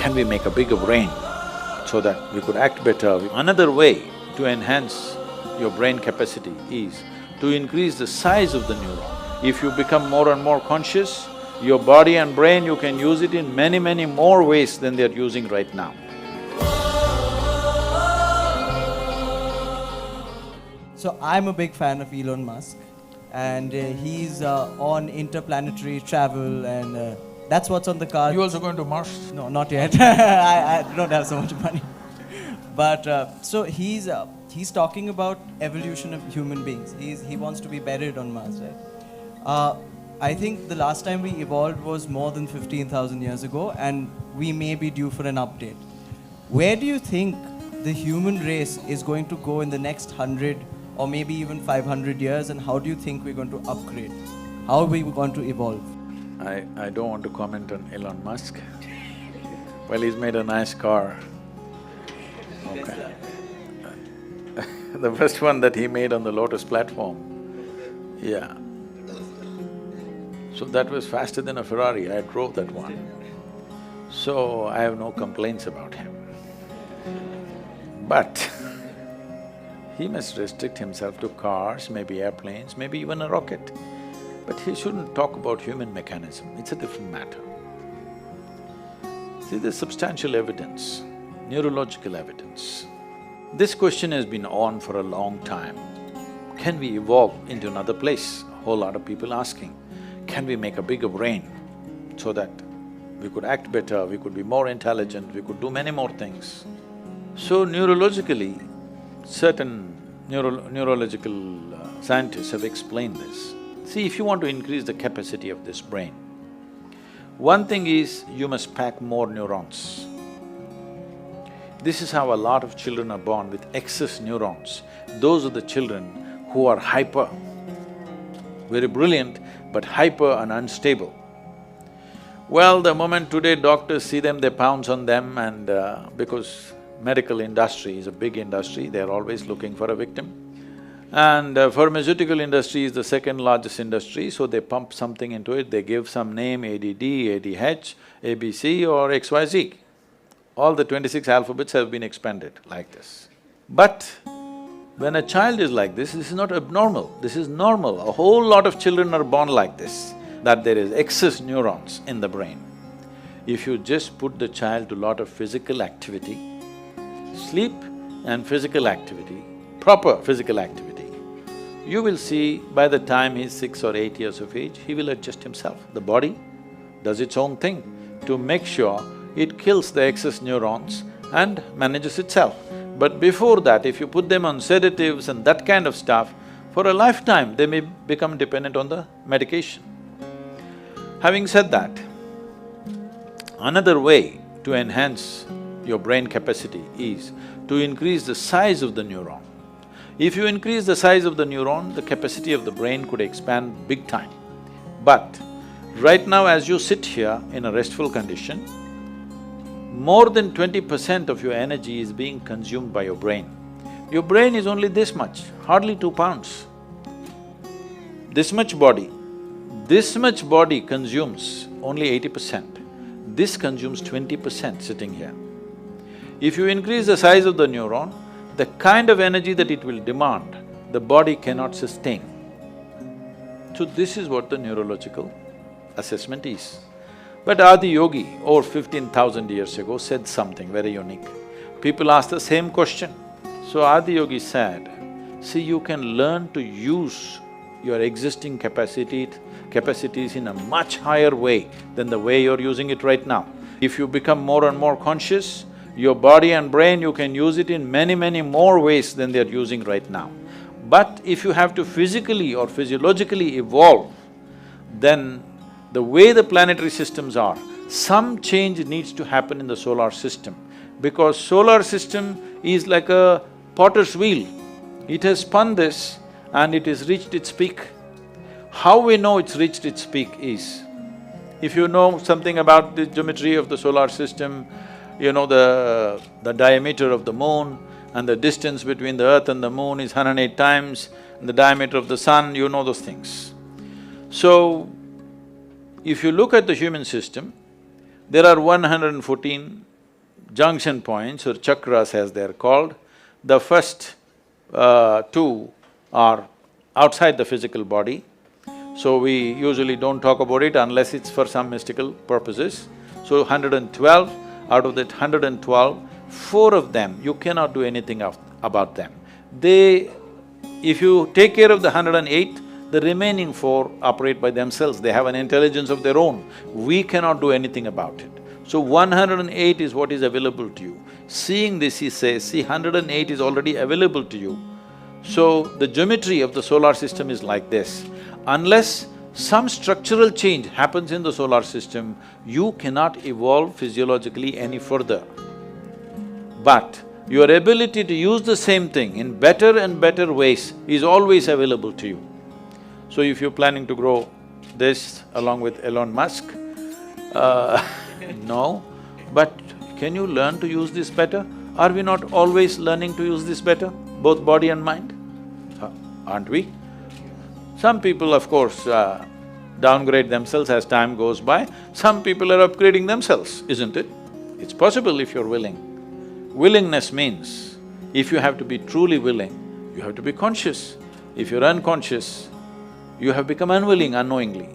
can we make a bigger brain so that we could act better? Another way to enhance your brain capacity is to increase the size of the neuron. If you become more and more conscious, your body and brain, you can use it in many, many more ways than they're using right now. So I'm a big fan of Elon Musk, and he's on interplanetary travel, and that's what's on the card. You also going to Mars? No, not yet. I don't have so much money. But so he's talking about evolution of human beings. He wants to be buried on Mars, right? I think the last time we evolved was more than 15,000 years ago, and we may be due for an update. Where do you think the human race is going to go in the next 100 or maybe even 500 years, and how do you think we're going to upgrade? How are we going to evolve? I don't want to comment on Elon Musk. Well, he's made a nice car. Okay. The first one that he made on the Lotus platform, yeah. So that was faster than a Ferrari, I drove that one. So I have no complaints about him. But he must restrict himself to cars, maybe airplanes, maybe even a rocket. But he shouldn't talk about human mechanism, it's a different matter. See, there's substantial evidence, neurological evidence. This question has been on for a long time. Can we evolve into another place? A whole lot of people asking. Can we make a bigger brain so that we could act better, we could be more intelligent, we could do many more things? So neurologically, certain neurological scientists have explained this. See, if you want to increase the capacity of this brain, one thing is you must pack more neurons. This is how a lot of children are born with excess neurons. Those are the children who are hyper, very brilliant, but hyper and unstable. Well, the moment today doctors see them, they pounce on them, and because medical industry is a big industry, they're always looking for a victim. And pharmaceutical industry is the second largest industry, so they pump something into it, they give some name, ADD, ADH, ABC or XYZ. All the 26 alphabets have been expanded like this. But when a child is like this is not abnormal, this is normal. A whole lot of children are born like this, that there is excess neurons in the brain. If you just put the child to a lot of physical activity, sleep and physical activity, proper physical activity, you will see by the time he's 6 or 8 years of age, he will adjust himself. The body does its own thing to make sure it kills the excess neurons and manages itself. But before that, if you put them on sedatives and that kind of stuff, for a lifetime they may become dependent on the medication. Having said that, another way to enhance your brain capacity is to increase the size of the neuron. If you increase the size of the neuron, the capacity of the brain could expand big time. But right now as you sit here in a restful condition, more than 20% of your energy is being consumed by your brain. Your brain is only this much, hardly 2 pounds. This much body consumes only 80%. This consumes 20% sitting here. If you increase the size of the neuron, the kind of energy that it will demand, the body cannot sustain. So this is what the neurological assessment is. But Adi Yogi, over 15,000 years ago, said something very unique. People asked the same question. So Adi Yogi said, see, you can learn to use your existing capacities in a much higher way than the way you're using it right now. If you become more and more conscious, your body and brain, you can use it in many, many more ways than they're using right now. But if you have to physically or physiologically evolve, then the way the planetary systems are, some change needs to happen in the solar system, because solar system is like a potter's wheel. It has spun this and it has reached its peak. How we know it's reached its peak is, if you know something about the geometry of the solar system, you know the diameter of the moon and the distance between the earth and the moon is 108 times, and the diameter of the sun, you know those things. So, if you look at the human system, there are 114 junction points or chakras as they're called. The first two are outside the physical body, so we usually don't talk about it unless it's for some mystical purposes. So 112, out of that 112, four of them, you cannot do anything about them. If you take care of the 108, the remaining four operate by themselves, they have an intelligence of their own. We cannot do anything about it. So 108 is what is available to you. Seeing this, he says, see, 108 is already available to you. So the geometry of the solar system is like this. Unless some structural change happens in the solar system, you cannot evolve physiologically any further. But your ability to use the same thing in better and better ways is always available to you. So if you're planning to grow this along with Elon Musk, no, but can you learn to use this better? Are we not always learning to use this better, both body and mind? Aren't we? Some people, of course, downgrade themselves as time goes by. Some people are upgrading themselves, isn't it? It's possible if you're willing. Willingness means, if you have to be truly willing, you have to be conscious. If you're unconscious, you have become unwilling unknowingly.